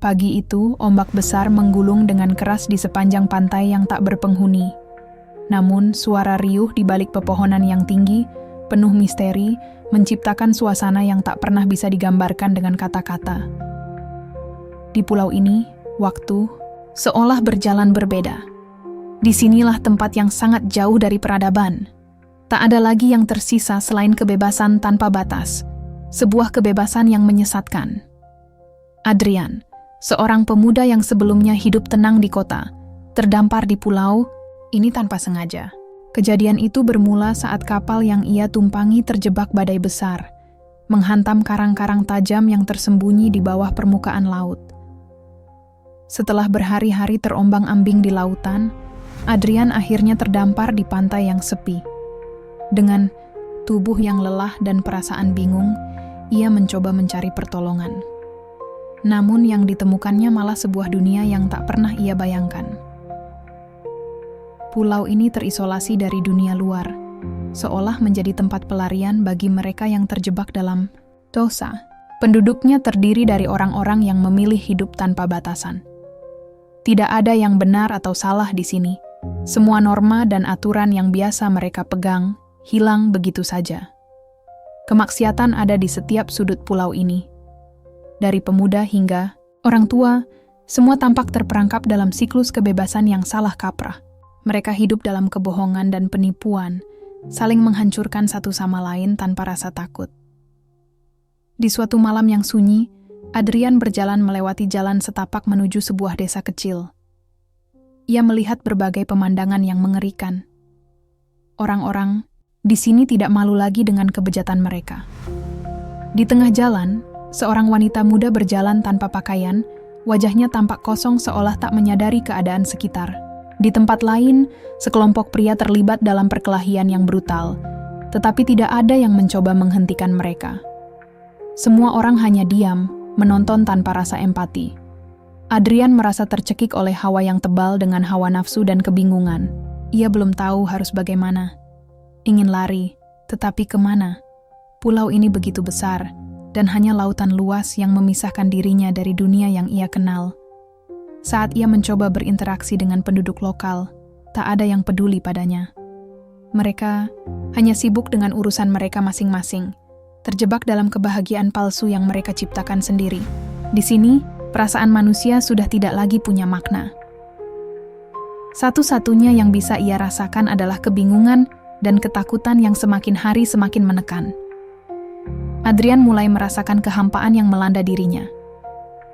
Pagi itu, ombak besar menggulung dengan keras di sepanjang pantai yang tak berpenghuni. Namun, suara riuh di balik pepohonan yang tinggi, penuh misteri, menciptakan suasana yang tak pernah bisa digambarkan dengan kata-kata. Di pulau ini, waktu seolah berjalan berbeda. Disinilah tempat yang sangat jauh dari peradaban. Tak ada lagi yang tersisa selain kebebasan tanpa batas. Sebuah kebebasan yang menyesatkan. Adrian, seorang pemuda yang sebelumnya hidup tenang di kota, terdampar di pulau ini tanpa sengaja. Kejadian itu bermula saat kapal yang ia tumpangi terjebak badai besar, menghantam karang-karang tajam yang tersembunyi di bawah permukaan laut. Setelah berhari-hari terombang-ambing di lautan, Adrian akhirnya terdampar di pantai yang sepi. Dengan tubuh yang lelah dan perasaan bingung, ia mencoba mencari pertolongan. Namun yang ditemukannya malah sebuah dunia yang tak pernah ia bayangkan. Pulau ini terisolasi dari dunia luar, seolah menjadi tempat pelarian bagi mereka yang terjebak dalam dosa. Penduduknya terdiri dari orang-orang yang memilih hidup tanpa batasan. Tidak ada yang benar atau salah di sini. Semua norma dan aturan yang biasa mereka pegang hilang begitu saja. Kemaksiatan ada di setiap sudut pulau ini. Dari pemuda hingga orang tua, semua tampak terperangkap dalam siklus kebebasan yang salah kaprah. Mereka hidup dalam kebohongan dan penipuan, saling menghancurkan satu sama lain tanpa rasa takut. Di suatu malam yang sunyi, Adrian berjalan melewati jalan setapak menuju sebuah desa kecil. Ia melihat berbagai pemandangan yang mengerikan. Orang-orang di sini tidak malu lagi dengan kebejatan mereka. Di tengah jalan, seorang wanita muda berjalan tanpa pakaian, wajahnya tampak kosong seolah tak menyadari keadaan sekitar. Di tempat lain, sekelompok pria terlibat dalam perkelahian yang brutal, tetapi tidak ada yang mencoba menghentikan mereka. Semua orang hanya diam, menonton tanpa rasa empati. Adrian merasa tercekik oleh hawa yang tebal dengan hawa nafsu dan kebingungan. Ia belum tahu harus bagaimana. Ingin lari, tetapi kemana? Pulau ini begitu besar, dan hanya lautan luas yang memisahkan dirinya dari dunia yang ia kenal. Saat ia mencoba berinteraksi dengan penduduk lokal, tak ada yang peduli padanya. Mereka hanya sibuk dengan urusan mereka masing-masing, terjebak dalam kebahagiaan palsu yang mereka ciptakan sendiri. Di sini, perasaan manusia sudah tidak lagi punya makna. Satu-satunya yang bisa ia rasakan adalah kebingungan dan ketakutan yang semakin hari semakin menekan. Adrian mulai merasakan kehampaan yang melanda dirinya.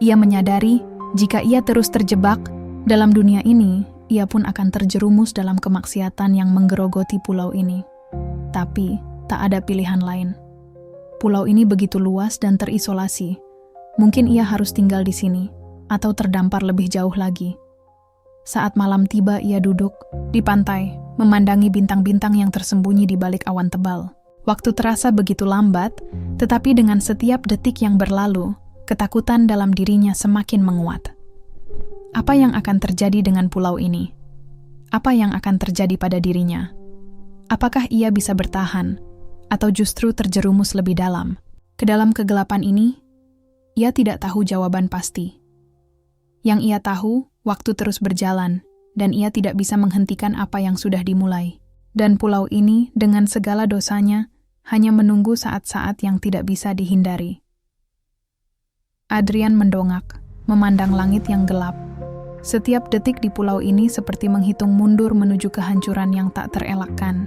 Ia menyadari jika ia terus terjebak dalam dunia ini, ia pun akan terjerumus dalam kemaksiatan yang menggerogoti pulau ini. Tapi, tak ada pilihan lain. Pulau ini begitu luas dan terisolasi. Mungkin ia harus tinggal di sini, atau terdampar lebih jauh lagi. Saat malam tiba, ia duduk di pantai, memandangi bintang-bintang yang tersembunyi di balik awan tebal. Waktu terasa begitu lambat, tetapi dengan setiap detik yang berlalu, ketakutan dalam dirinya semakin menguat. Apa yang akan terjadi dengan pulau ini? Apa yang akan terjadi pada dirinya? Apakah ia bisa bertahan, atau justru terjerumus lebih dalam? Ke dalam kegelapan ini, ia tidak tahu jawaban pasti. Yang ia tahu, waktu terus berjalan, dan ia tidak bisa menghentikan apa yang sudah dimulai. Dan pulau ini, dengan segala dosanya, hanya menunggu saat-saat yang tidak bisa dihindari. Adrian mendongak, memandang langit yang gelap. Setiap detik di pulau ini seperti menghitung mundur menuju kehancuran yang tak terelakkan.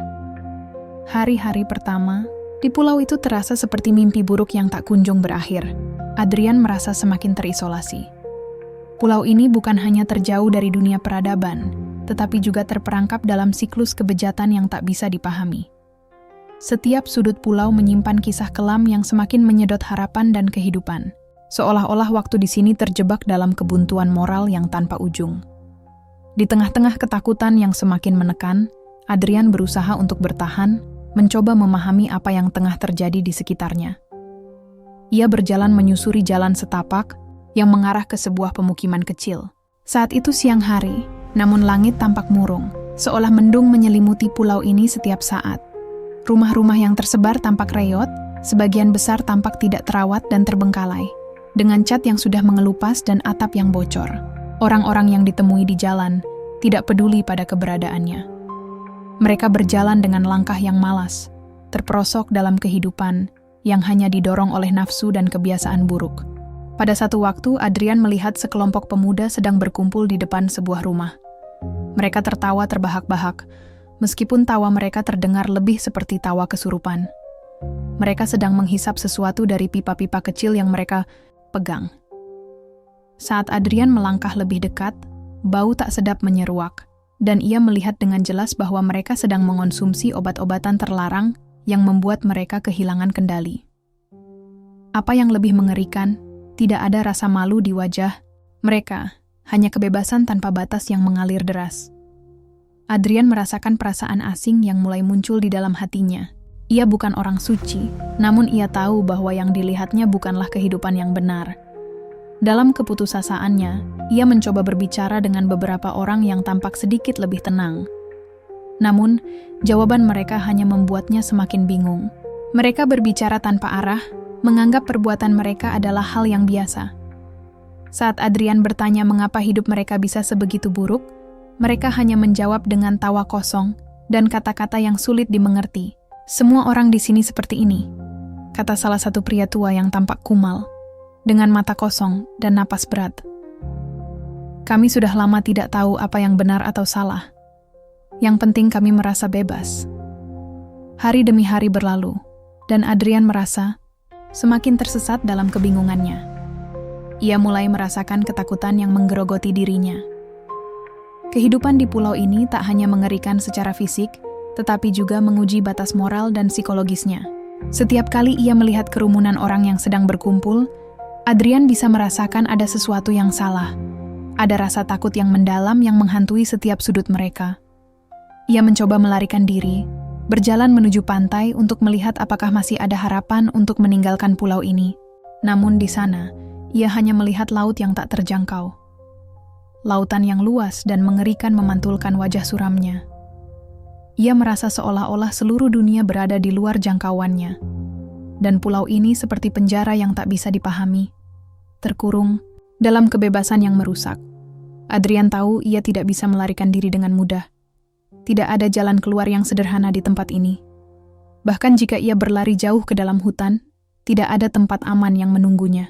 Hari-hari pertama, di pulau itu terasa seperti mimpi buruk yang tak kunjung berakhir. Adrian merasa semakin terisolasi. Pulau ini bukan hanya terjauh dari dunia peradaban, tetapi juga terperangkap dalam siklus kebejatan yang tak bisa dipahami. Setiap sudut pulau menyimpan kisah kelam yang semakin menyedot harapan dan kehidupan, seolah-olah waktu di sini terjebak dalam kebuntuan moral yang tanpa ujung. Di tengah-tengah ketakutan yang semakin menekan, Adrian berusaha untuk bertahan, mencoba memahami apa yang tengah terjadi di sekitarnya. Ia berjalan menyusuri jalan setapak yang mengarah ke sebuah pemukiman kecil. Saat itu siang hari, namun langit tampak murung, seolah mendung menyelimuti pulau ini setiap saat. Rumah-rumah yang tersebar tampak reot, sebagian besar tampak tidak terawat dan terbengkalai. dengan cat yang sudah mengelupas dan atap yang bocor. Orang-orang yang ditemui di jalan tidak peduli pada keberadaannya. Mereka berjalan dengan langkah yang malas, terperosok dalam kehidupan yang hanya didorong oleh nafsu dan kebiasaan buruk. Pada satu waktu, Adrian melihat sekelompok pemuda sedang berkumpul di depan sebuah rumah. Mereka tertawa terbahak-bahak, meskipun tawa mereka terdengar lebih seperti tawa kesurupan. Mereka sedang menghisap sesuatu dari pipa-pipa kecil yang mereka pegang. Saat Adrian melangkah lebih dekat, bau tak sedap menyeruak, dan ia melihat dengan jelas bahwa mereka sedang mengonsumsi obat-obatan terlarang yang membuat mereka kehilangan kendali. Apa yang lebih mengerikan, tidak ada rasa malu di wajah mereka, hanya kebebasan tanpa batas yang mengalir deras. Adrian merasakan perasaan asing yang mulai muncul di dalam hatinya. Ia bukan orang suci, namun ia tahu bahwa yang dilihatnya bukanlah kehidupan yang benar. Dalam keputusasaannya, ia mencoba berbicara dengan beberapa orang yang tampak sedikit lebih tenang. Namun, jawaban mereka hanya membuatnya semakin bingung. Mereka berbicara tanpa arah, menganggap perbuatan mereka adalah hal yang biasa. Saat Adrian bertanya mengapa hidup mereka bisa sebegitu buruk, mereka hanya menjawab dengan tawa kosong dan kata-kata yang sulit dimengerti. "Semua orang di sini seperti ini," kata salah satu pria tua yang tampak kumal, dengan mata kosong dan napas berat. "Kami sudah lama tidak tahu apa yang benar atau salah. Yang penting kami merasa bebas." Hari demi hari berlalu, dan Adrian merasa semakin tersesat dalam kebingungannya. Ia mulai merasakan ketakutan yang menggerogoti dirinya. Kehidupan di pulau ini tak hanya mengerikan secara fisik, tetapi juga menguji batas moral dan psikologisnya. Setiap kali ia melihat kerumunan orang yang sedang berkumpul, Adrian bisa merasakan ada sesuatu yang salah. Ada rasa takut yang mendalam yang menghantui setiap sudut mereka. Ia mencoba melarikan diri, berjalan menuju pantai untuk melihat apakah masih ada harapan untuk meninggalkan pulau ini. Namun di sana, ia hanya melihat laut yang tak terjangkau. Lautan yang luas dan mengerikan memantulkan wajah suramnya. Ia merasa seolah-olah seluruh dunia berada di luar jangkauannya. Dan pulau ini seperti penjara yang tak bisa dipahami. Terkurung dalam kebebasan yang merusak. Adrian tahu ia tidak bisa melarikan diri dengan mudah. Tidak ada jalan keluar yang sederhana di tempat ini. Bahkan jika ia berlari jauh ke dalam hutan, tidak ada tempat aman yang menunggunya.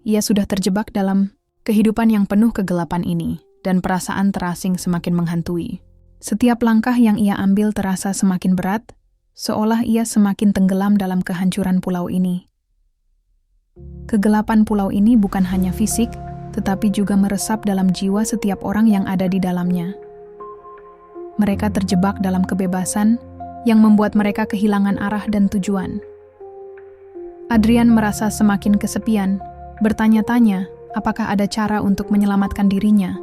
Ia sudah terjebak dalam kehidupan yang penuh kegelapan ini, dan perasaan terasing semakin menghantui. Setiap langkah yang ia ambil terasa semakin berat, seolah ia semakin tenggelam dalam kehancuran pulau ini. Kegelapan pulau ini bukan hanya fisik, tetapi juga meresap dalam jiwa setiap orang yang ada di dalamnya. Mereka terjebak dalam kebebasan yang membuat mereka kehilangan arah dan tujuan. Adrian merasa semakin kesepian, bertanya-tanya apakah ada cara untuk menyelamatkan dirinya,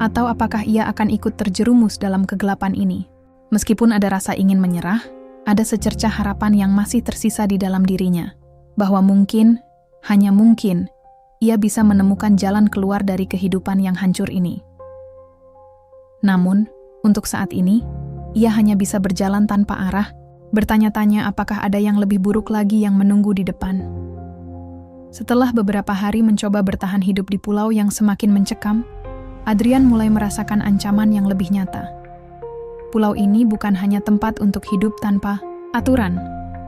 atau apakah ia akan ikut terjerumus dalam kegelapan ini. Meskipun ada rasa ingin menyerah, ada secercah harapan yang masih tersisa di dalam dirinya, bahwa mungkin, hanya mungkin, ia bisa menemukan jalan keluar dari kehidupan yang hancur ini. Namun, untuk saat ini, ia hanya bisa berjalan tanpa arah, bertanya-tanya apakah ada yang lebih buruk lagi yang menunggu di depan. Setelah beberapa hari mencoba bertahan hidup di pulau yang semakin mencekam, Adrian mulai merasakan ancaman yang lebih nyata. Pulau ini bukan hanya tempat untuk hidup tanpa aturan,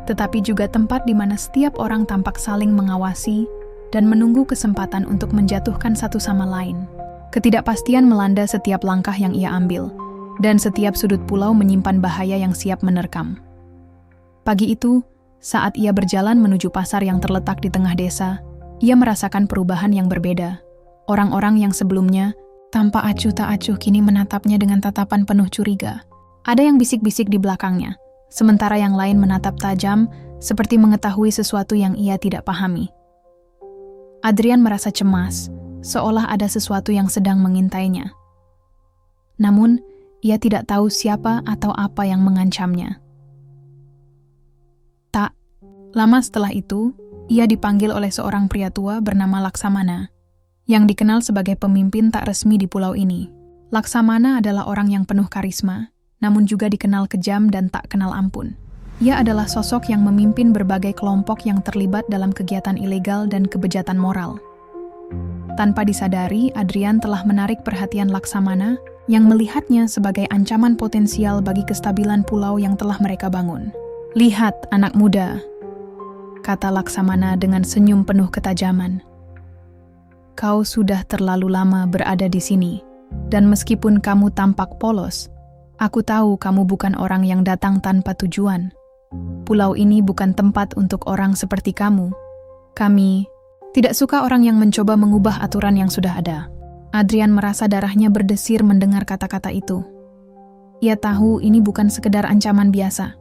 tetapi juga tempat di mana setiap orang tampak saling mengawasi dan menunggu kesempatan untuk menjatuhkan satu sama lain. Ketidakpastian melanda setiap langkah yang ia ambil, dan setiap sudut pulau menyimpan bahaya yang siap menerkam. Pagi itu, saat ia berjalan menuju pasar yang terletak di tengah desa, ia merasakan perubahan yang berbeda. Orang-orang yang sebelumnya tanpa acuh tak acuh kini menatapnya dengan tatapan penuh curiga. Ada yang bisik-bisik di belakangnya, sementara yang lain menatap tajam seperti mengetahui sesuatu yang ia tidak pahami. Adrian merasa cemas, seolah ada sesuatu yang sedang mengintainya. Namun, ia tidak tahu siapa atau apa yang mengancamnya. Tak lama setelah itu, ia dipanggil oleh seorang pria tua bernama Laksamana, yang dikenal sebagai pemimpin tak resmi di pulau ini. Laksamana adalah orang yang penuh karisma, namun juga dikenal kejam dan tak kenal ampun. Ia adalah sosok yang memimpin berbagai kelompok yang terlibat dalam kegiatan ilegal dan kebejatan moral. Tanpa disadari, Adrian telah menarik perhatian Laksamana yang melihatnya sebagai ancaman potensial bagi kestabilan pulau yang telah mereka bangun. "Lihat, anak muda," kata Laksamana dengan senyum penuh ketajaman. "Kau sudah terlalu lama berada di sini, dan meskipun kamu tampak polos, aku tahu kamu bukan orang yang datang tanpa tujuan. Pulau ini bukan tempat untuk orang seperti kamu. Kami tidak suka orang yang mencoba mengubah aturan yang sudah ada." Adrian merasa darahnya berdesir mendengar kata-kata itu. Ia tahu ini bukan sekedar ancaman biasa.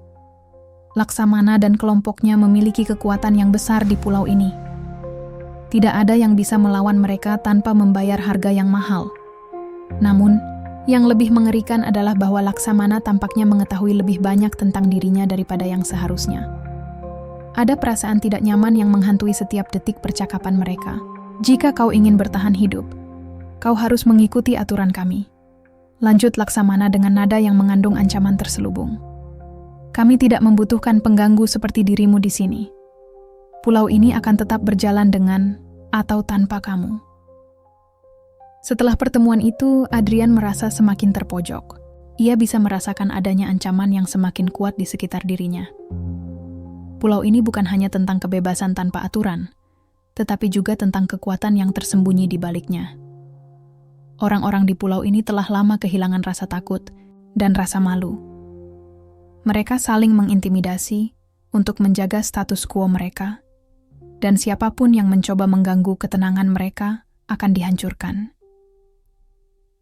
Laksamana dan kelompoknya memiliki kekuatan yang besar di pulau ini. Tidak ada yang bisa melawan mereka tanpa membayar harga yang mahal. Namun, yang lebih mengerikan adalah bahwa Laksamana tampaknya mengetahui lebih banyak tentang dirinya daripada yang seharusnya. Ada perasaan tidak nyaman yang menghantui setiap detik percakapan mereka. "Jika kau ingin bertahan hidup, kau harus mengikuti aturan kami," lanjut Laksamana dengan nada yang mengandung ancaman terselubung. "Kami tidak membutuhkan pengganggu seperti dirimu di sini. Pulau ini akan tetap berjalan dengan atau tanpa kamu." Setelah pertemuan itu, Adrian merasa semakin terpojok. Ia bisa merasakan adanya ancaman yang semakin kuat di sekitar dirinya. Pulau ini bukan hanya tentang kebebasan tanpa aturan, tetapi juga tentang kekuatan yang tersembunyi di baliknya. Orang-orang di pulau ini telah lama kehilangan rasa takut dan rasa malu. Mereka saling mengintimidasi untuk menjaga status quo mereka, dan siapapun yang mencoba mengganggu ketenangan mereka akan dihancurkan.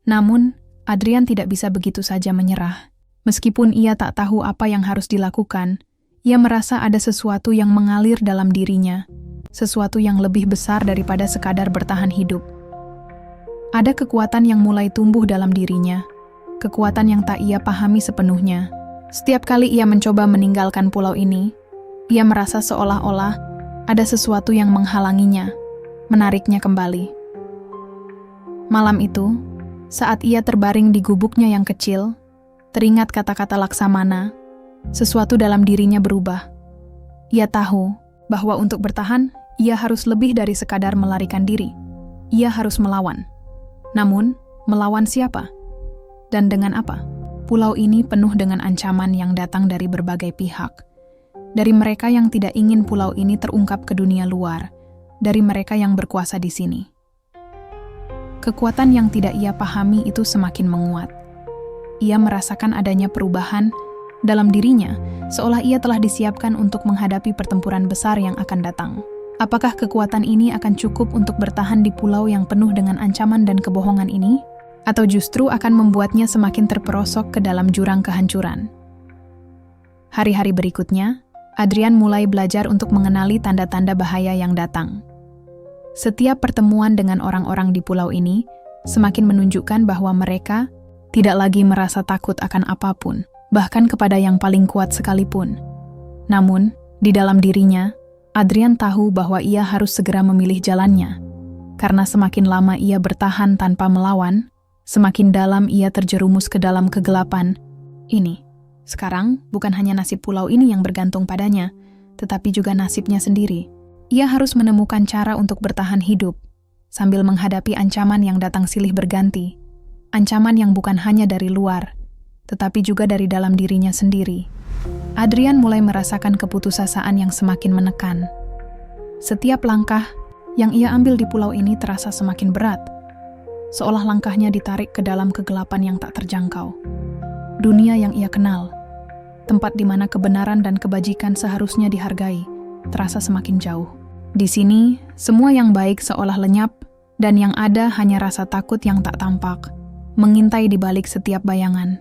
Namun, Adrian tidak bisa begitu saja menyerah. Meskipun ia tak tahu apa yang harus dilakukan, ia merasa ada sesuatu yang mengalir dalam dirinya, sesuatu yang lebih besar daripada sekadar bertahan hidup. Ada kekuatan yang mulai tumbuh dalam dirinya, kekuatan yang tak ia pahami sepenuhnya. Setiap kali ia mencoba meninggalkan pulau ini, ia merasa seolah-olah ada sesuatu yang menghalanginya, menariknya kembali. Malam itu, saat ia terbaring di gubuknya yang kecil, teringat kata-kata Laksamana, sesuatu dalam dirinya berubah. Ia tahu bahwa untuk bertahan, ia harus lebih dari sekadar melarikan diri. Ia harus melawan. Namun, melawan siapa? Dan dengan apa? Pulau ini penuh dengan ancaman yang datang dari berbagai pihak. Dari mereka yang tidak ingin pulau ini terungkap ke dunia luar, dari mereka yang berkuasa di sini. Kekuatan yang tidak ia pahami itu semakin menguat. Ia merasakan adanya perubahan dalam dirinya, seolah ia telah disiapkan untuk menghadapi pertempuran besar yang akan datang. Apakah kekuatan ini akan cukup untuk bertahan di pulau yang penuh dengan ancaman dan kebohongan ini? Atau justru akan membuatnya semakin terperosok ke dalam jurang kehancuran? Hari-hari berikutnya, Adrian mulai belajar untuk mengenali tanda-tanda bahaya yang datang. Setiap pertemuan dengan orang-orang di pulau ini semakin menunjukkan bahwa mereka tidak lagi merasa takut akan apapun, bahkan kepada yang paling kuat sekalipun. Namun, di dalam dirinya, Adrian tahu bahwa ia harus segera memilih jalannya, karena semakin lama ia bertahan tanpa melawan, semakin dalam ia terjerumus ke dalam kegelapan. Ini, sekarang bukan hanya nasib pulau ini yang bergantung padanya, tetapi juga nasibnya sendiri. Ia harus menemukan cara untuk bertahan hidup, sambil menghadapi ancaman yang datang silih berganti, ancaman yang bukan hanya dari luar, tetapi juga dari dalam dirinya sendiri. Adrian mulai merasakan keputusasaan yang semakin menekan. Setiap langkah yang ia ambil di pulau ini terasa semakin berat, seolah langkahnya ditarik ke dalam kegelapan yang tak terjangkau. Dunia yang ia kenal, tempat di mana kebenaran dan kebajikan seharusnya dihargai, terasa semakin jauh. Di sini, semua yang baik seolah lenyap, dan yang ada hanya rasa takut yang tak tampak, mengintai di balik setiap bayangan.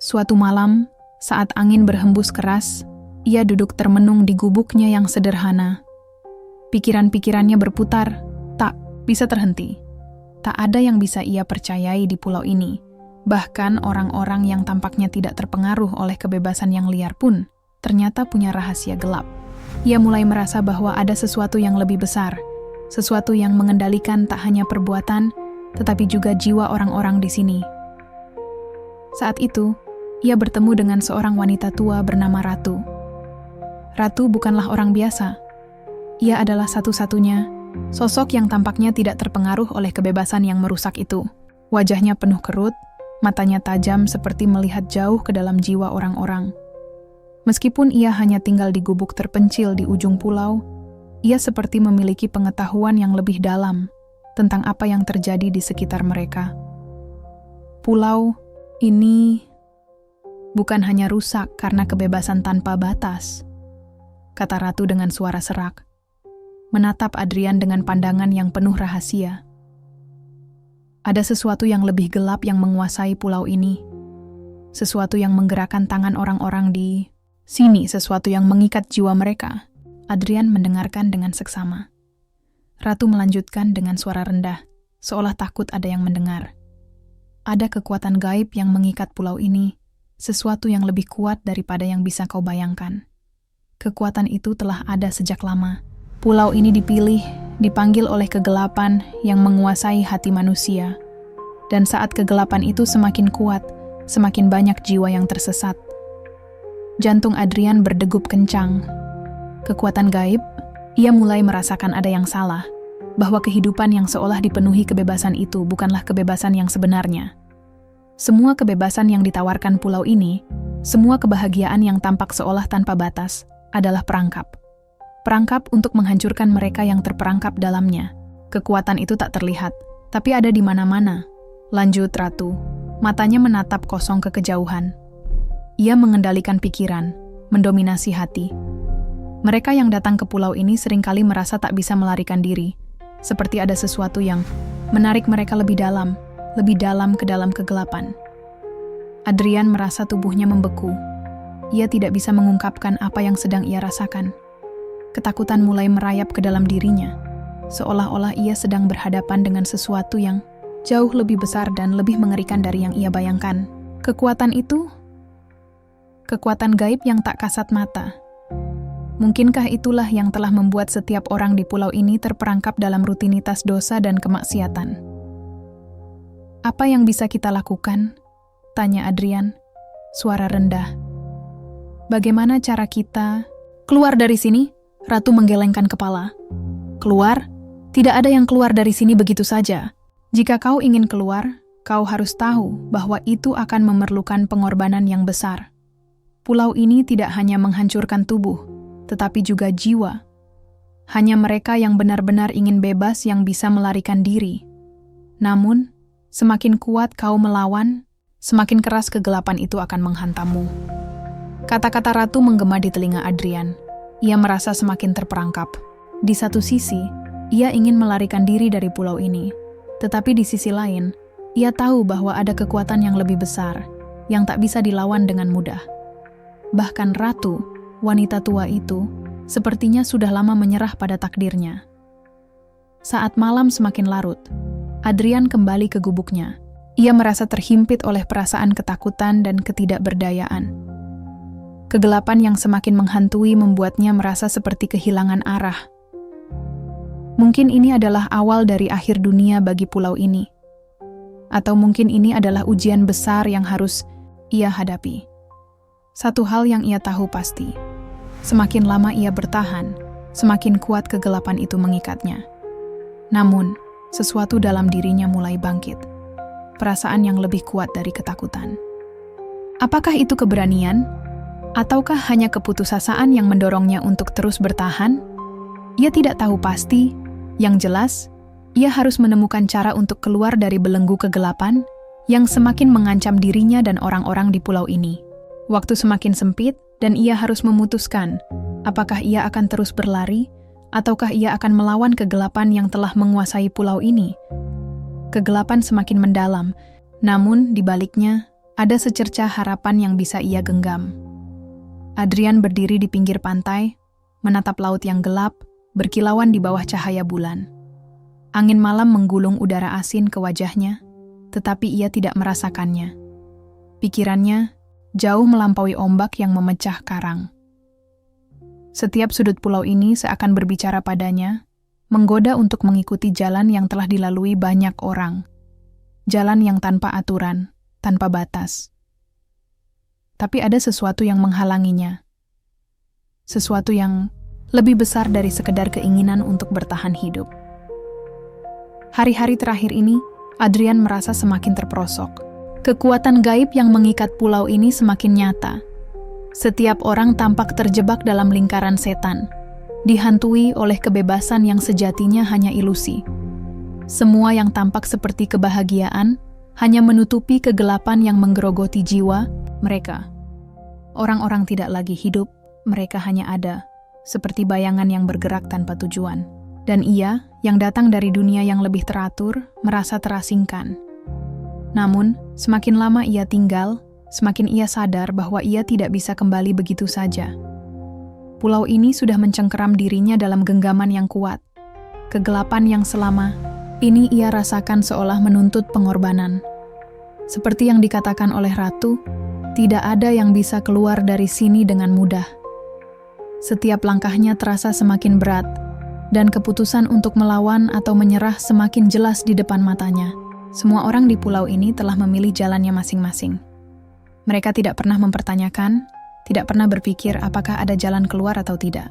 Suatu malam, saat angin berhembus keras, ia duduk termenung di gubuknya yang sederhana. Pikiran-pikirannya berputar, tak bisa terhenti. Tak ada yang bisa ia percayai di pulau ini. Bahkan orang-orang yang tampaknya tidak terpengaruh oleh kebebasan yang liar pun ternyata punya rahasia gelap. Ia mulai merasa bahwa ada sesuatu yang lebih besar, sesuatu yang mengendalikan tak hanya perbuatan, tetapi juga jiwa orang-orang di sini. Saat itu, ia bertemu dengan seorang wanita tua bernama Ratu. Ratu bukanlah orang biasa. Ia adalah satu-satunya sosok yang tampaknya tidak terpengaruh oleh kebebasan yang merusak itu. Wajahnya penuh kerut, matanya tajam seperti melihat jauh ke dalam jiwa orang-orang. Meskipun ia hanya tinggal di gubuk terpencil di ujung pulau, ia seperti memiliki pengetahuan yang lebih dalam tentang apa yang terjadi di sekitar mereka. Pulau ini bukan hanya rusak karena kebebasan tanpa batas, kata Ratu dengan suara serak, menatap Adrian dengan pandangan yang penuh rahasia. Ada sesuatu yang lebih gelap yang menguasai pulau ini, sesuatu yang menggerakkan tangan orang-orang di sini, sesuatu yang mengikat jiwa mereka. Adrian mendengarkan dengan seksama. Ratu melanjutkan dengan suara rendah, seolah takut ada yang mendengar. Ada kekuatan gaib yang mengikat pulau ini, sesuatu yang lebih kuat daripada yang bisa kau bayangkan. Kekuatan itu telah ada sejak lama. Pulau ini dipanggil oleh kegelapan yang menguasai hati manusia. Dan saat kegelapan itu semakin kuat, semakin banyak jiwa yang tersesat. Jantung Adrian berdegup kencang. Kekuatan gaib, ia mulai merasakan ada yang salah, bahwa kehidupan yang seolah dipenuhi kebebasan itu bukanlah kebebasan yang sebenarnya. Semua kebebasan yang ditawarkan pulau ini, semua kebahagiaan yang tampak seolah tanpa batas, adalah perangkap. Perangkap untuk menghancurkan mereka yang terperangkap dalamnya. Kekuatan itu tak terlihat, tapi ada di mana-mana. Lanjut Ratu, matanya menatap kosong ke kejauhan. Ia mengendalikan pikiran, mendominasi hati. Mereka yang datang ke pulau ini seringkali merasa tak bisa melarikan diri, seperti ada sesuatu yang menarik mereka lebih dalam ke dalam kegelapan. Adrian merasa tubuhnya membeku. Ia tidak bisa mengungkapkan apa yang sedang ia rasakan. Ketakutan mulai merayap ke dalam dirinya, seolah-olah ia sedang berhadapan dengan sesuatu yang jauh lebih besar dan lebih mengerikan dari yang ia bayangkan. Kekuatan itu, kekuatan gaib yang tak kasat mata. Mungkinkah itulah yang telah membuat setiap orang di pulau ini terperangkap dalam rutinitas dosa dan kemaksiatan? Apa yang bisa kita lakukan? Tanya Adrian, suara rendah. Bagaimana cara kita keluar dari sini? Ratu menggelengkan kepala. Keluar? Tidak ada yang keluar dari sini begitu saja. Jika kau ingin keluar, kau harus tahu bahwa itu akan memerlukan pengorbanan yang besar. Pulau ini tidak hanya menghancurkan tubuh, tetapi juga jiwa. Hanya mereka yang benar-benar ingin bebas yang bisa melarikan diri. Namun, semakin kuat kau melawan, semakin keras kegelapan itu akan menghantammu. Kata-kata Ratu menggema di telinga Adrian. Ia merasa semakin terperangkap. Di satu sisi, ia ingin melarikan diri dari pulau ini. Tetapi di sisi lain, ia tahu bahwa ada kekuatan yang lebih besar, yang tak bisa dilawan dengan mudah. Bahkan Ratu, wanita tua itu, sepertinya sudah lama menyerah pada takdirnya. Saat malam semakin larut, Adrian kembali ke gubuknya. Ia merasa terhimpit oleh perasaan ketakutan dan ketidakberdayaan. Kegelapan yang semakin menghantui membuatnya merasa seperti kehilangan arah. Mungkin ini adalah awal dari akhir dunia bagi pulau ini. Atau mungkin ini adalah ujian besar yang harus ia hadapi. Satu hal yang ia tahu pasti, semakin lama ia bertahan, semakin kuat kegelapan itu mengikatnya. Namun, sesuatu dalam dirinya mulai bangkit. Perasaan yang lebih kuat dari ketakutan. Apakah itu keberanian? Ataukah hanya keputusasaan yang mendorongnya untuk terus bertahan? Ia tidak tahu pasti. Yang jelas, ia harus menemukan cara untuk keluar dari belenggu kegelapan yang semakin mengancam dirinya dan orang-orang di pulau ini. Waktu semakin sempit dan ia harus memutuskan apakah ia akan terus berlari ataukah ia akan melawan kegelapan yang telah menguasai pulau ini. Kegelapan semakin mendalam, namun di baliknya ada secercah harapan yang bisa ia genggam. Adrian berdiri di pinggir pantai, menatap laut yang gelap, berkilauan di bawah cahaya bulan. Angin malam menggulung udara asin ke wajahnya, tetapi ia tidak merasakannya. Pikirannya jauh melampaui ombak yang memecah karang. Setiap sudut pulau ini seakan berbicara padanya, menggoda untuk mengikuti jalan yang telah dilalui banyak orang. Jalan yang tanpa aturan, tanpa batas. tapi ada sesuatu yang menghalanginya. Sesuatu yang lebih besar dari sekedar keinginan untuk bertahan hidup. Hari-hari terakhir ini, Adrian merasa semakin terperosok. Kekuatan gaib yang mengikat pulau ini semakin nyata. Setiap orang tampak terjebak dalam lingkaran setan, dihantui oleh kebebasan yang sejatinya hanya ilusi. Semua yang tampak seperti kebahagiaan hanya menutupi kegelapan yang menggerogoti jiwa mereka. Orang-orang tidak lagi hidup, mereka hanya ada, seperti bayangan yang bergerak tanpa tujuan. Dan ia, yang datang dari dunia yang lebih teratur, merasa terasingkan. Namun, semakin lama ia tinggal, semakin ia sadar bahwa ia tidak bisa kembali begitu saja. Pulau ini sudah mencengkeram dirinya dalam genggaman yang kuat. Kegelapan yang selama ini ia rasakan seolah menuntut pengorbanan. Seperti yang dikatakan oleh Ratu, tidak ada yang bisa keluar dari sini dengan mudah. Setiap langkahnya terasa semakin berat, dan keputusan untuk melawan atau menyerah semakin jelas di depan matanya. Semua orang di pulau ini telah memilih jalannya masing-masing. Mereka tidak pernah mempertanyakan, tidak pernah berpikir apakah ada jalan keluar atau tidak.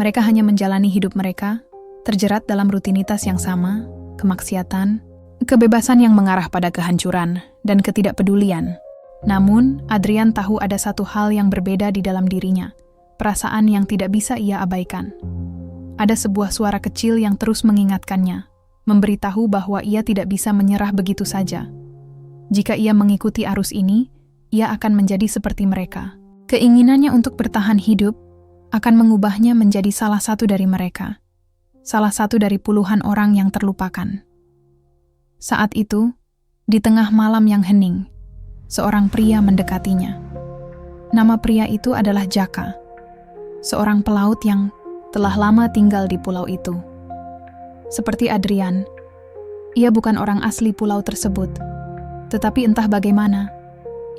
Mereka hanya menjalani hidup mereka, terjerat dalam rutinitas yang sama, kemaksiatan, kebebasan yang mengarah pada kehancuran, dan ketidakpedulian. Namun, Adrian tahu ada satu hal yang berbeda di dalam dirinya, perasaan yang tidak bisa ia abaikan. Ada sebuah suara kecil yang terus mengingatkannya, memberitahu bahwa ia tidak bisa menyerah begitu saja. Jika ia mengikuti arus ini, ia akan menjadi seperti mereka. Keinginannya untuk bertahan hidup akan mengubahnya menjadi salah satu dari mereka. Salah satu dari puluhan orang yang terlupakan. Saat itu, di tengah malam yang hening, seorang pria mendekatinya. Nama pria itu adalah Jaka, seorang pelaut yang telah lama tinggal di pulau itu. Seperti Adrian, ia bukan orang asli pulau tersebut, tetapi entah bagaimana,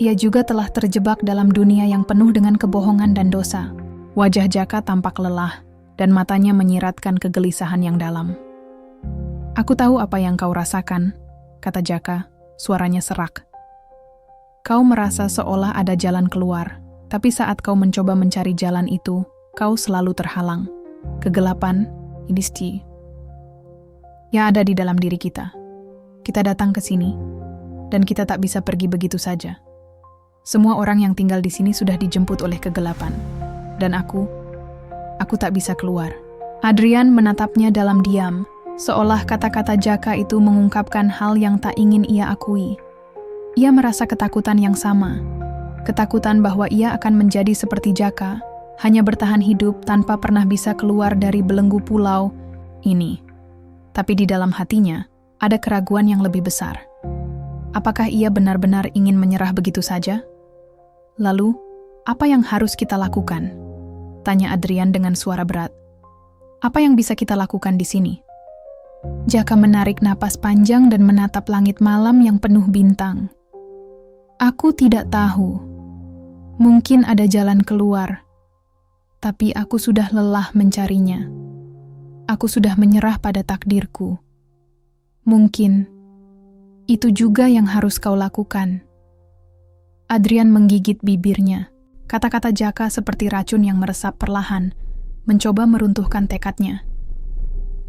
ia juga telah terjebak dalam dunia yang penuh dengan kebohongan dan dosa. Wajah Jaka tampak lelah, dan matanya menyiratkan kegelisahan yang dalam. "Aku tahu apa yang kau rasakan," kata Jaka, suaranya serak. "Kau merasa seolah ada jalan keluar, tapi saat kau mencoba mencari jalan itu, kau selalu terhalang. Kegelapan, inisti, yang ada di dalam diri kita. Kita datang ke sini, dan kita tak bisa pergi begitu saja. Semua orang yang tinggal di sini sudah dijemput oleh kegelapan, dan aku tak bisa keluar." Adrian menatapnya dalam diam, seolah kata-kata Jaka itu mengungkapkan hal yang tak ingin ia akui. Ia merasa ketakutan yang sama, ketakutan bahwa ia akan menjadi seperti Jaka, hanya bertahan hidup tanpa pernah bisa keluar dari belenggu pulau ini. Tapi di dalam hatinya, ada keraguan yang lebih besar. Apakah ia benar-benar ingin menyerah begitu saja? "Lalu, apa yang harus kita lakukan?" tanya Adrian dengan suara berat. "Apa yang bisa kita lakukan di sini?" Jaka menarik napas panjang dan menatap langit malam yang penuh bintang. "Aku tidak tahu. Mungkin ada jalan keluar. Tapi aku sudah lelah mencarinya. Aku sudah menyerah pada takdirku. Mungkin itu juga yang harus kau lakukan." Adrian menggigit bibirnya. Kata-kata Jaka seperti racun yang meresap perlahan, mencoba meruntuhkan tekadnya.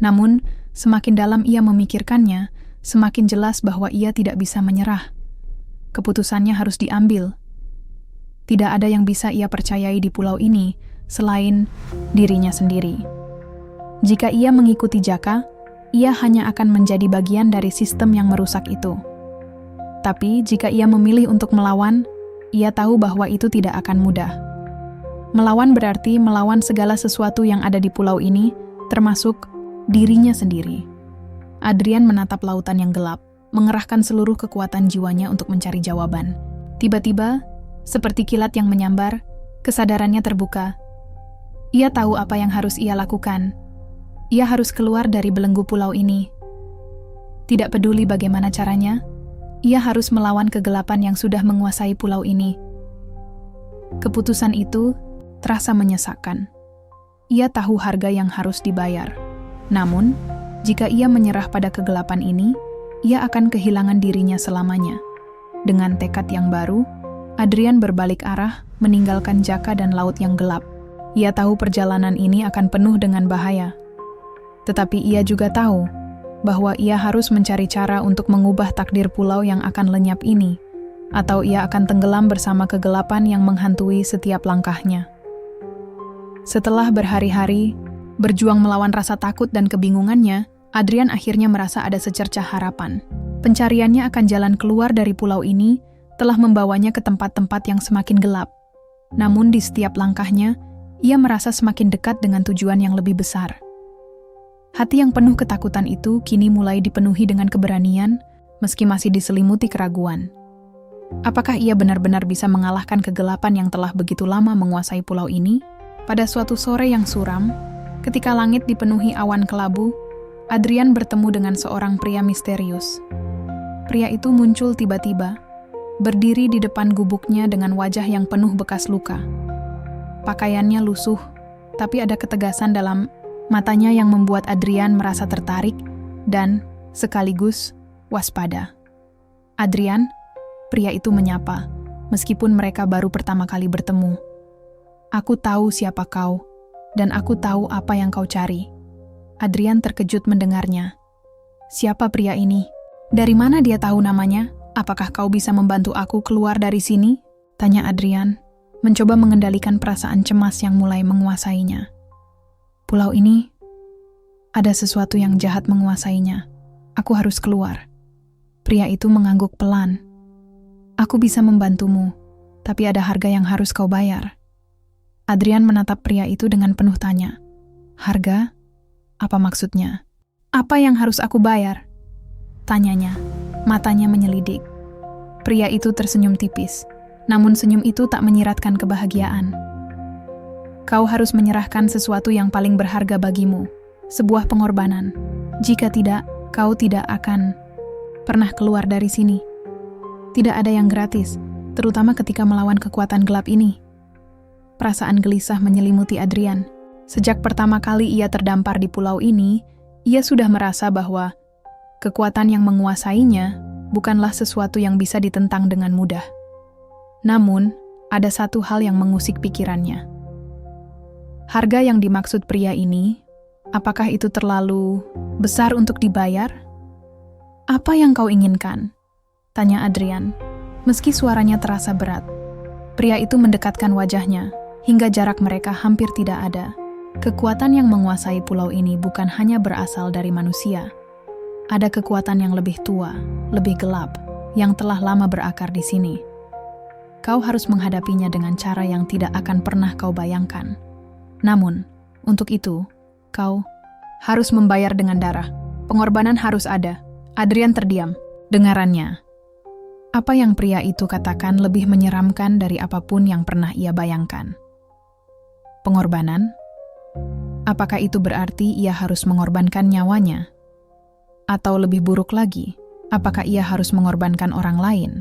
Namun, semakin dalam ia memikirkannya, semakin jelas bahwa ia tidak bisa menyerah. Keputusannya harus diambil. Tidak ada yang bisa ia percayai di pulau ini selain dirinya sendiri. Jika ia mengikuti Jaka, ia hanya akan menjadi bagian dari sistem yang merusak itu. Tapi jika ia memilih untuk melawan, ia tahu bahwa itu tidak akan mudah. Melawan berarti melawan segala sesuatu yang ada di pulau ini, termasuk dirinya sendiri. Adrian menatap lautan yang gelap, mengerahkan seluruh kekuatan jiwanya untuk mencari jawaban. Tiba-tiba, seperti kilat yang menyambar, kesadarannya terbuka. Ia tahu apa yang harus ia lakukan. Ia harus keluar dari belenggu pulau ini. Tidak peduli bagaimana caranya, ia harus melawan kegelapan yang sudah menguasai pulau ini. Keputusan itu terasa menyesakkan. Ia tahu harga yang harus dibayar. Namun, jika ia menyerah pada kegelapan ini, ia akan kehilangan dirinya selamanya. Dengan tekad yang baru, Adrian berbalik arah, meninggalkan Jaka dan laut yang gelap. Ia tahu perjalanan ini akan penuh dengan bahaya. Tetapi ia juga tahu bahwa ia harus mencari cara untuk mengubah takdir pulau yang akan lenyap ini, atau ia akan tenggelam bersama kegelapan yang menghantui setiap langkahnya. Setelah berhari-hari berjuang melawan rasa takut dan kebingungannya, Adrian akhirnya merasa ada secercah harapan. Pencariannya akan jalan keluar dari pulau ini telah membawanya ke tempat-tempat yang semakin gelap. Namun di setiap langkahnya, ia merasa semakin dekat dengan tujuan yang lebih besar. Hati yang penuh ketakutan itu kini mulai dipenuhi dengan keberanian, meski masih diselimuti keraguan. Apakah ia benar-benar bisa mengalahkan kegelapan yang telah begitu lama menguasai pulau ini? Pada suatu sore yang suram, ketika langit dipenuhi awan kelabu, Adrian bertemu dengan seorang pria misterius. Pria itu muncul tiba-tiba, berdiri di depan gubuknya dengan wajah yang penuh bekas luka. Pakaiannya lusuh, tapi ada ketegasan dalam matanya yang membuat Adrian merasa tertarik dan sekaligus waspada. "Adrian," pria itu menyapa, meskipun mereka baru pertama kali bertemu. "Aku tahu siapa kau, dan aku tahu apa yang kau cari." Adrian terkejut mendengarnya. "Siapa pria ini? Dari mana dia tahu namanya? Apakah kau bisa membantu aku keluar dari sini?" tanya Adrian, mencoba mengendalikan perasaan cemas yang mulai menguasainya. "Pulau ini, ada sesuatu yang jahat menguasainya. Aku harus keluar." Pria itu mengangguk pelan. "Aku bisa membantumu, tapi ada harga yang harus kau bayar." Adrian menatap pria itu dengan penuh tanya. "Harga? Apa maksudnya? Apa yang harus aku bayar?" tanyanya. Matanya menyelidik. Pria itu tersenyum tipis, namun senyum itu tak menyiratkan kebahagiaan. "Kau harus menyerahkan sesuatu yang paling berharga bagimu, sebuah pengorbanan. Jika tidak, kau tidak akan pernah keluar dari sini. Tidak ada yang gratis, terutama ketika melawan kekuatan gelap ini." Perasaan gelisah menyelimuti Adrian. Sejak pertama kali ia terdampar di pulau ini, ia sudah merasa bahwa kekuatan yang menguasainya bukanlah sesuatu yang bisa ditentang dengan mudah. Namun, ada satu hal yang mengusik pikirannya. Harga yang dimaksud pria ini, apakah itu terlalu besar untuk dibayar? "Apa yang kau inginkan?" tanya Adrian, meski suaranya terasa berat. Pria itu mendekatkan wajahnya, hingga jarak mereka hampir tidak ada. Kekuatan yang menguasai pulau ini bukan hanya berasal dari manusia. Ada kekuatan yang lebih tua, lebih gelap, yang telah lama berakar di sini. Kau harus menghadapinya dengan cara yang tidak akan pernah kau bayangkan. Namun, untuk itu, kau harus membayar dengan darah. Pengorbanan harus ada. Adrian terdiam. Dengarannya, apa yang pria itu katakan lebih menyeramkan dari apapun yang pernah ia bayangkan. Pengorbanan? Apakah itu berarti ia harus mengorbankan nyawanya? Atau lebih buruk lagi, apakah ia harus mengorbankan orang lain?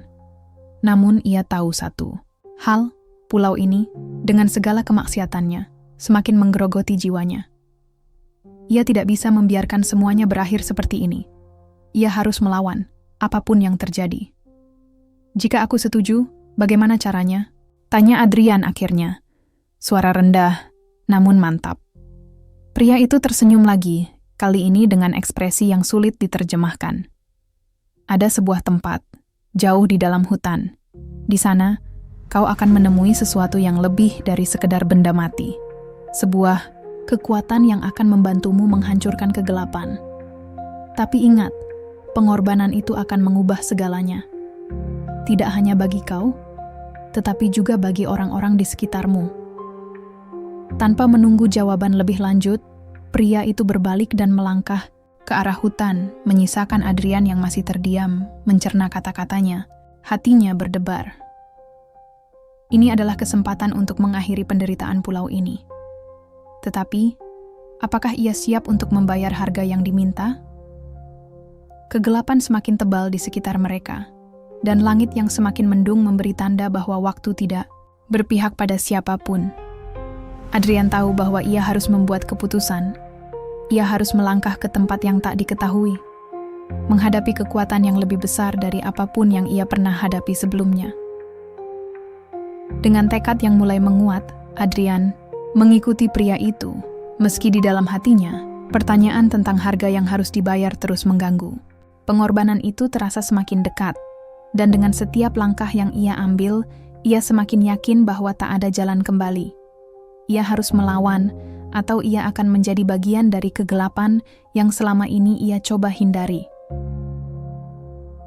Namun ia tahu satu hal, pulau ini, dengan segala kemaksiatannya, semakin menggerogoti jiwanya. Ia tidak bisa membiarkan semuanya berakhir seperti ini. Ia harus melawan, apapun yang terjadi. "Jika aku setuju, bagaimana caranya?" tanya Adrian akhirnya. Suara rendah, namun mantap. Pria itu tersenyum lagi, kali ini dengan ekspresi yang sulit diterjemahkan. "Ada sebuah tempat, jauh di dalam hutan. Di sana, kau akan menemui sesuatu yang lebih dari sekedar benda mati. Sebuah kekuatan yang akan membantumu menghancurkan kegelapan. Tapi ingat, pengorbanan itu akan mengubah segalanya. Tidak hanya bagi kau, tetapi juga bagi orang-orang di sekitarmu." Tanpa menunggu jawaban lebih lanjut, pria itu berbalik dan melangkah ke arah hutan, menyisakan Adrian yang masih terdiam, mencerna kata-katanya. Hatinya berdebar. Ini adalah kesempatan untuk mengakhiri penderitaan pulau ini. Tetapi, apakah ia siap untuk membayar harga yang diminta? Kegelapan semakin tebal di sekitar mereka, dan langit yang semakin mendung memberi tanda bahwa waktu tidak berpihak pada siapapun. Adrian tahu bahwa ia harus membuat keputusan. Ia harus melangkah ke tempat yang tak diketahui, menghadapi kekuatan yang lebih besar dari apapun yang ia pernah hadapi sebelumnya. Dengan tekad yang mulai menguat, Adrian mengikuti pria itu. Meski di dalam hatinya, pertanyaan tentang harga yang harus dibayar terus mengganggu. Pengorbanan itu terasa semakin dekat, dan dengan setiap langkah yang ia ambil, ia semakin yakin bahwa tak ada jalan kembali. Ia harus melawan, atau ia akan menjadi bagian dari kegelapan yang selama ini ia coba hindari.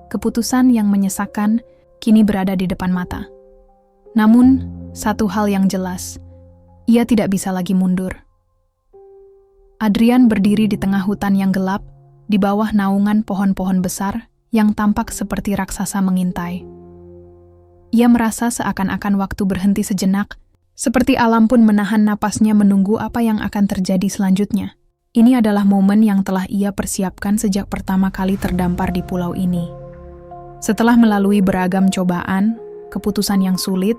Keputusan yang menyesakan kini berada di depan mata. Namun, satu hal yang jelas, ia tidak bisa lagi mundur. Adrian berdiri di tengah hutan yang gelap, di bawah naungan pohon-pohon besar yang tampak seperti raksasa mengintai. Ia merasa seakan-akan waktu berhenti sejenak, seperti alam pun menahan napasnya menunggu apa yang akan terjadi selanjutnya. Ini adalah momen yang telah ia persiapkan sejak pertama kali terdampar di pulau ini. Setelah melalui beragam cobaan, keputusan yang sulit,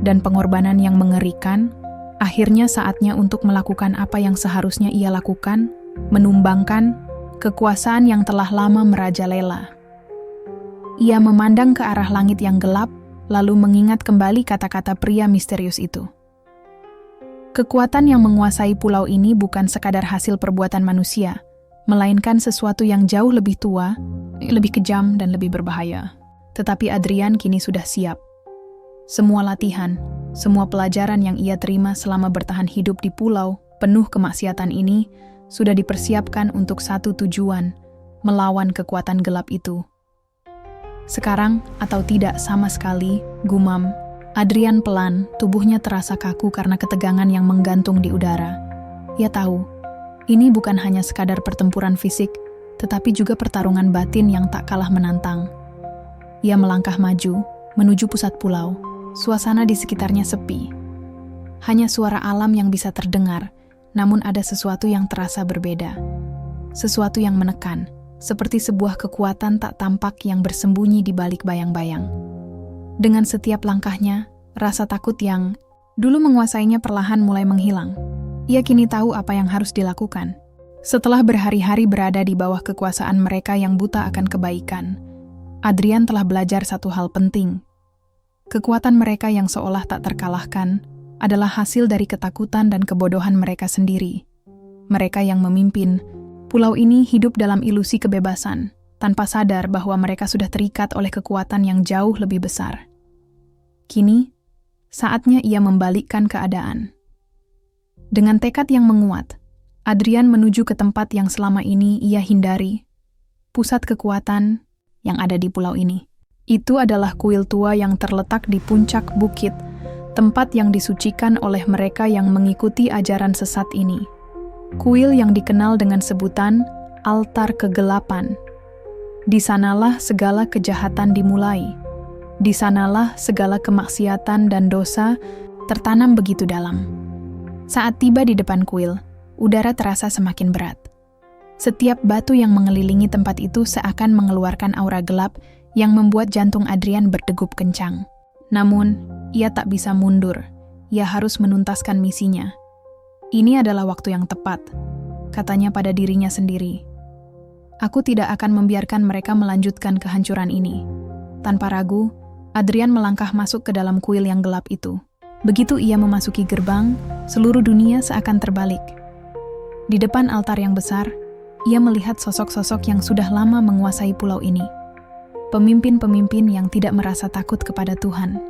dan pengorbanan yang mengerikan, akhirnya saatnya untuk melakukan apa yang seharusnya ia lakukan, menumbangkan kekuasaan yang telah lama merajalela. Ia memandang ke arah langit yang gelap, lalu mengingat kembali kata-kata pria misterius itu. Kekuatan yang menguasai pulau ini bukan sekadar hasil perbuatan manusia, melainkan sesuatu yang jauh lebih tua, lebih kejam dan lebih berbahaya. Tetapi Adrian kini sudah siap. Semua latihan, semua pelajaran yang ia terima selama bertahan hidup di pulau penuh kemaksiatan ini sudah dipersiapkan untuk satu tujuan, melawan kekuatan gelap itu. Sekarang atau tidak sama sekali, gumam Adrian pelan, tubuhnya terasa kaku karena ketegangan yang menggantung di udara. Ia tahu, ini bukan hanya sekadar pertempuran fisik, tetapi juga pertarungan batin yang tak kalah menantang. Ia melangkah maju, menuju pusat pulau. Suasana di sekitarnya sepi. Hanya suara alam yang bisa terdengar, namun ada sesuatu yang terasa berbeda. Sesuatu yang menekan, seperti sebuah kekuatan tak tampak yang bersembunyi di balik bayang-bayang. Dengan setiap langkahnya, rasa takut yang dulu menguasainya perlahan mulai menghilang. Ia kini tahu apa yang harus dilakukan. Setelah berhari-hari berada di bawah kekuasaan mereka yang buta akan kebaikan, Adrian telah belajar satu hal penting. Kekuatan mereka yang seolah tak terkalahkan adalah hasil dari ketakutan dan kebodohan mereka sendiri. Mereka yang memimpin pulau ini hidup dalam ilusi kebebasan, tanpa sadar bahwa mereka sudah terikat oleh kekuatan yang jauh lebih besar. Kini, saatnya ia membalikkan keadaan. Dengan tekad yang menguat, Adrian menuju ke tempat yang selama ini ia hindari, pusat kekuatan yang ada di pulau ini. Itu adalah kuil tua yang terletak di puncak bukit, tempat yang disucikan oleh mereka yang mengikuti ajaran sesat ini. Kuil yang dikenal dengan sebutan altar kegelapan. Di sanalah segala kejahatan dimulai. Di sanalah segala kemaksiatan dan dosa tertanam begitu dalam. Saat tiba di depan kuil, udara terasa semakin berat. Setiap batu yang mengelilingi tempat itu seakan mengeluarkan aura gelap yang membuat jantung Adrian berdegup kencang. Namun, ia tak bisa mundur. Ia harus menuntaskan misinya. Ini adalah waktu yang tepat, katanya pada dirinya sendiri. Aku tidak akan membiarkan mereka melanjutkan kehancuran ini. Tanpa ragu, Adrian melangkah masuk ke dalam kuil yang gelap itu. Begitu ia memasuki gerbang, seluruh dunia seakan terbalik. Di depan altar yang besar, ia melihat sosok-sosok yang sudah lama menguasai pulau ini. Pemimpin-pemimpin yang tidak merasa takut kepada Tuhan.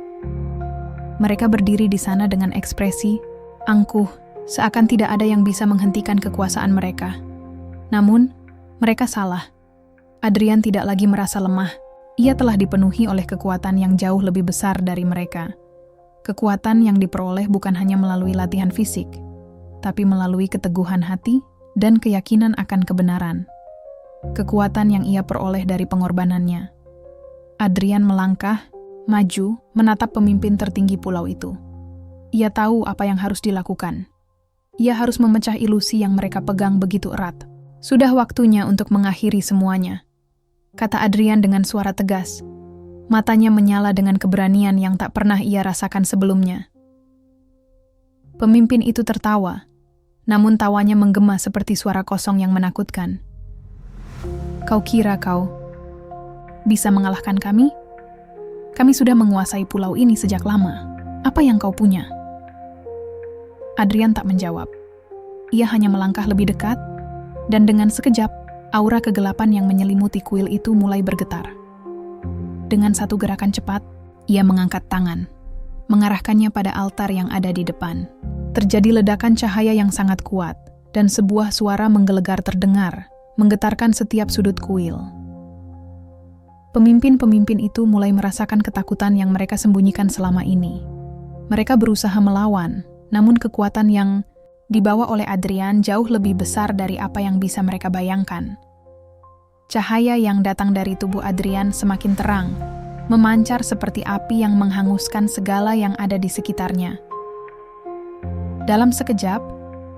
Mereka berdiri di sana dengan ekspresi angkuh, seakan tidak ada yang bisa menghentikan kekuasaan mereka. Namun, mereka salah. Adrian tidak lagi merasa lemah. Ia telah dipenuhi oleh kekuatan yang jauh lebih besar dari mereka. Kekuatan yang diperoleh bukan hanya melalui latihan fisik, tapi melalui keteguhan hati dan keyakinan akan kebenaran. Kekuatan yang ia peroleh dari pengorbanannya. Adrian melangkah, maju, menatap pemimpin tertinggi pulau itu. Ia tahu apa yang harus dilakukan. Ia harus memecah ilusi yang mereka pegang begitu erat. Sudah waktunya untuk mengakhiri semuanya, kata Adrian dengan suara tegas. Matanya menyala dengan keberanian yang tak pernah ia rasakan sebelumnya. Pemimpin itu tertawa, namun tawanya menggema seperti suara kosong yang menakutkan. Kau kira kau bisa mengalahkan kami? Kami sudah menguasai pulau ini sejak lama. Apa yang kau punya?" Adrian tak menjawab. Ia hanya melangkah lebih dekat, dan dengan sekejap, aura kegelapan yang menyelimuti kuil itu mulai bergetar. Dengan satu gerakan cepat, ia mengangkat tangan, mengarahkannya pada altar yang ada di depan. Terjadi ledakan cahaya yang sangat kuat, dan sebuah suara menggelegar terdengar, menggetarkan setiap sudut kuil. Pemimpin-pemimpin itu mulai merasakan ketakutan yang mereka sembunyikan selama ini. Mereka berusaha melawan, namun kekuatan yang dibawa oleh Adrian jauh lebih besar dari apa yang bisa mereka bayangkan. Cahaya yang datang dari tubuh Adrian semakin terang, memancar seperti api yang menghanguskan segala yang ada di sekitarnya. Dalam sekejap,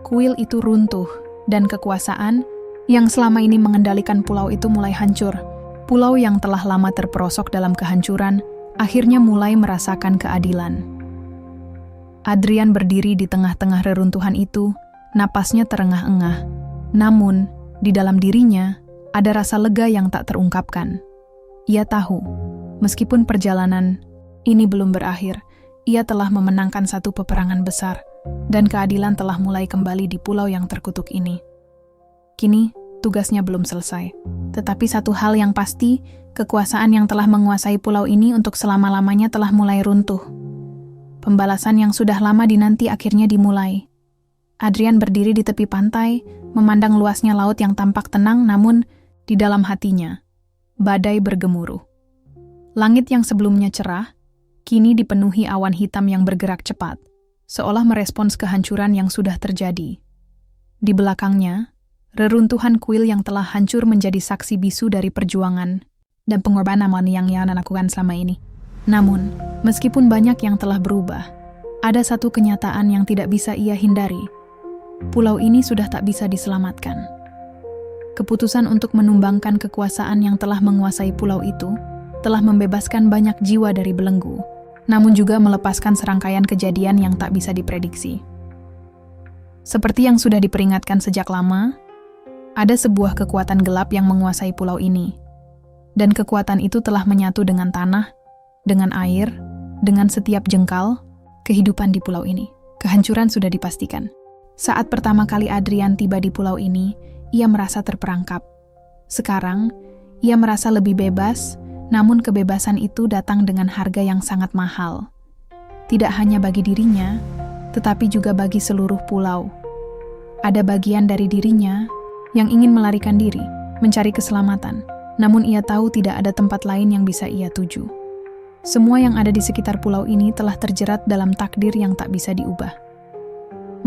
kuil itu runtuh, dan kekuasaan yang selama ini mengendalikan pulau itu mulai hancur. Pulau yang telah lama terperosok dalam kehancuran akhirnya mulai merasakan keadilan. Adrian berdiri di tengah-tengah reruntuhan itu, napasnya terengah-engah. Namun, di dalam dirinya ada rasa lega yang tak terungkapkan. Ia tahu, meskipun perjalanan ini belum berakhir, ia telah memenangkan satu peperangan besar, dan keadilan telah mulai kembali di pulau yang terkutuk ini. Kini, tugasnya belum selesai. Tetapi satu hal yang pasti, kekuasaan yang telah menguasai pulau ini untuk selama-lamanya telah mulai runtuh. Pembalasan yang sudah lama dinanti akhirnya dimulai. Adrian berdiri di tepi pantai, memandang luasnya laut yang tampak tenang, namun di dalam hatinya, badai bergemuruh. Langit yang sebelumnya cerah, kini dipenuhi awan hitam yang bergerak cepat, seolah merespons kehancuran yang sudah terjadi. Di belakangnya, reruntuhan kuil yang telah hancur menjadi saksi bisu dari perjuangan dan pengorbanan yang ia lakukan selama ini. Namun, meskipun banyak yang telah berubah, ada satu kenyataan yang tidak bisa ia hindari. Pulau ini sudah tak bisa diselamatkan. Keputusan untuk menumbangkan kekuasaan yang telah menguasai pulau itu telah membebaskan banyak jiwa dari belenggu, namun juga melepaskan serangkaian kejadian yang tak bisa diprediksi. Seperti yang sudah diperingatkan sejak lama, ada sebuah kekuatan gelap yang menguasai pulau ini, dan kekuatan itu telah menyatu dengan tanah, dengan air, dengan setiap jengkal kehidupan di pulau ini. Kehancuran sudah dipastikan. Saat pertama kali Adrian tiba di pulau ini, ia merasa terperangkap. Sekarang, ia merasa lebih bebas, namun kebebasan itu datang dengan harga yang sangat mahal. Tidak hanya bagi dirinya, tetapi juga bagi seluruh pulau. Ada bagian dari dirinya yang ingin melarikan diri, mencari keselamatan, namun ia tahu tidak ada tempat lain yang bisa ia tuju. Semua yang ada di sekitar pulau ini telah terjerat dalam takdir yang tak bisa diubah.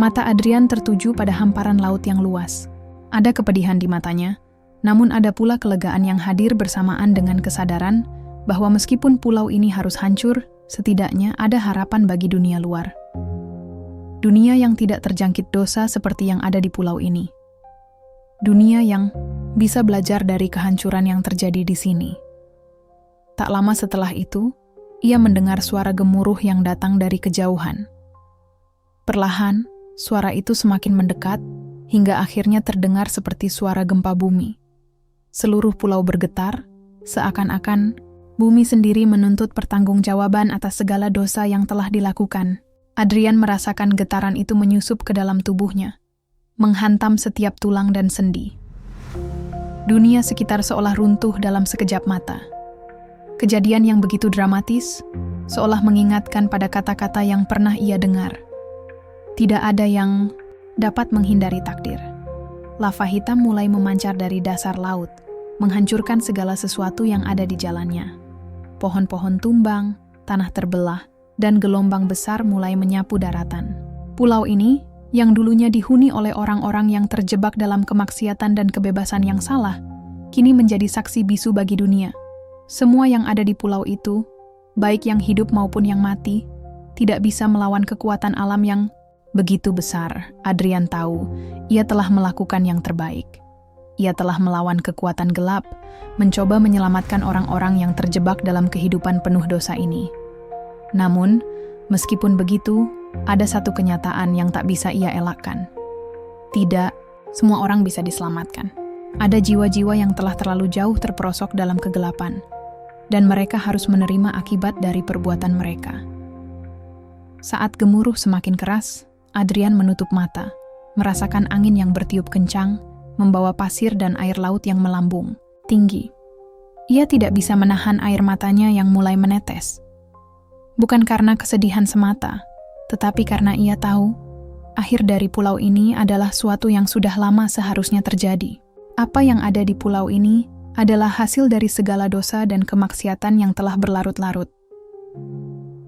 Mata Adrian tertuju pada hamparan laut yang luas. Ada kepedihan di matanya, namun ada pula kelegaan yang hadir bersamaan dengan kesadaran bahwa meskipun pulau ini harus hancur, setidaknya ada harapan bagi dunia luar. Dunia yang tidak terjangkit dosa seperti yang ada di pulau ini. Dunia yang bisa belajar dari kehancuran yang terjadi di sini. Tak lama setelah itu, ia mendengar suara gemuruh yang datang dari kejauhan. Perlahan, suara itu semakin mendekat, hingga akhirnya terdengar seperti suara gempa bumi. Seluruh pulau bergetar, seakan-akan bumi sendiri menuntut pertanggungjawaban atas segala dosa yang telah dilakukan. Adrian merasakan getaran itu menyusup ke dalam tubuhnya, menghantam setiap tulang dan sendi. Dunia sekitar seolah runtuh dalam sekejap mata. Kejadian yang begitu dramatis, seolah mengingatkan pada kata-kata yang pernah ia dengar. Tidak ada yang dapat menghindari takdir. Lava hitam mulai memancar dari dasar laut, menghancurkan segala sesuatu yang ada di jalannya. Pohon-pohon tumbang, tanah terbelah, dan gelombang besar mulai menyapu daratan. Pulau ini, yang dulunya dihuni oleh orang-orang yang terjebak dalam kemaksiatan dan kebebasan yang salah, kini menjadi saksi bisu bagi dunia. Semua yang ada di pulau itu, baik yang hidup maupun yang mati, tidak bisa melawan kekuatan alam yang begitu besar. Adrian tahu, ia telah melakukan yang terbaik. Ia telah melawan kekuatan gelap, mencoba menyelamatkan orang-orang yang terjebak dalam kehidupan penuh dosa ini. Namun, meskipun begitu, ada satu kenyataan yang tak bisa ia elakkan. Tidak, semua orang bisa diselamatkan. Ada jiwa-jiwa yang telah terlalu jauh terperosok dalam kegelapan, dan mereka harus menerima akibat dari perbuatan mereka. Saat gemuruh semakin keras, Adrian menutup mata, merasakan angin yang bertiup kencang, membawa pasir dan air laut yang melambung tinggi. Ia tidak bisa menahan air matanya yang mulai menetes. Bukan karena kesedihan semata, tetapi karena ia tahu, akhir dari pulau ini adalah suatu yang sudah lama seharusnya terjadi. Apa yang ada di pulau ini adalah hasil dari segala dosa dan kemaksiatan yang telah berlarut-larut.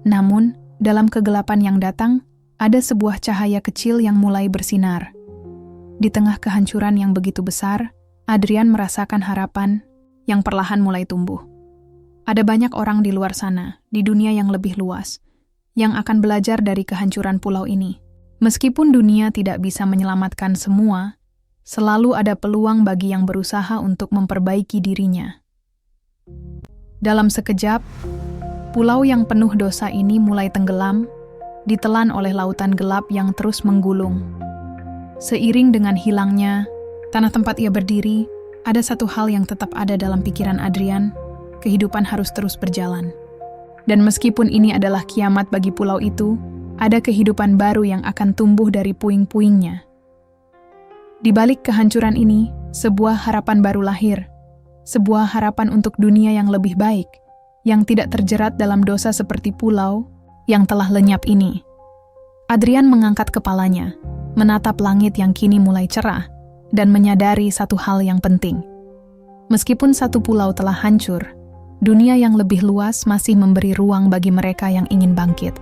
Namun, dalam kegelapan yang datang, ada sebuah cahaya kecil yang mulai bersinar. Di tengah kehancuran yang begitu besar, Adrian merasakan harapan yang perlahan mulai tumbuh. Ada banyak orang di luar sana, di dunia yang lebih luas, yang akan belajar dari kehancuran pulau ini. Meskipun dunia tidak bisa menyelamatkan semua, selalu ada peluang bagi yang berusaha untuk memperbaiki dirinya. Dalam sekejap, pulau yang penuh dosa ini mulai tenggelam, ditelan oleh lautan gelap yang terus menggulung. Seiring dengan hilangnya tanah tempat ia berdiri, ada satu hal yang tetap ada dalam pikiran Adrian: kehidupan harus terus berjalan. Dan meskipun ini adalah kiamat bagi pulau itu, ada kehidupan baru yang akan tumbuh dari puing-puingnya. Di balik kehancuran ini, sebuah harapan baru lahir. Sebuah harapan untuk dunia yang lebih baik, yang tidak terjerat dalam dosa seperti pulau yang telah lenyap ini. Adrian mengangkat kepalanya, menatap langit yang kini mulai cerah, dan menyadari satu hal yang penting. Meskipun satu pulau telah hancur, dunia yang lebih luas masih memberi ruang bagi mereka yang ingin bangkit.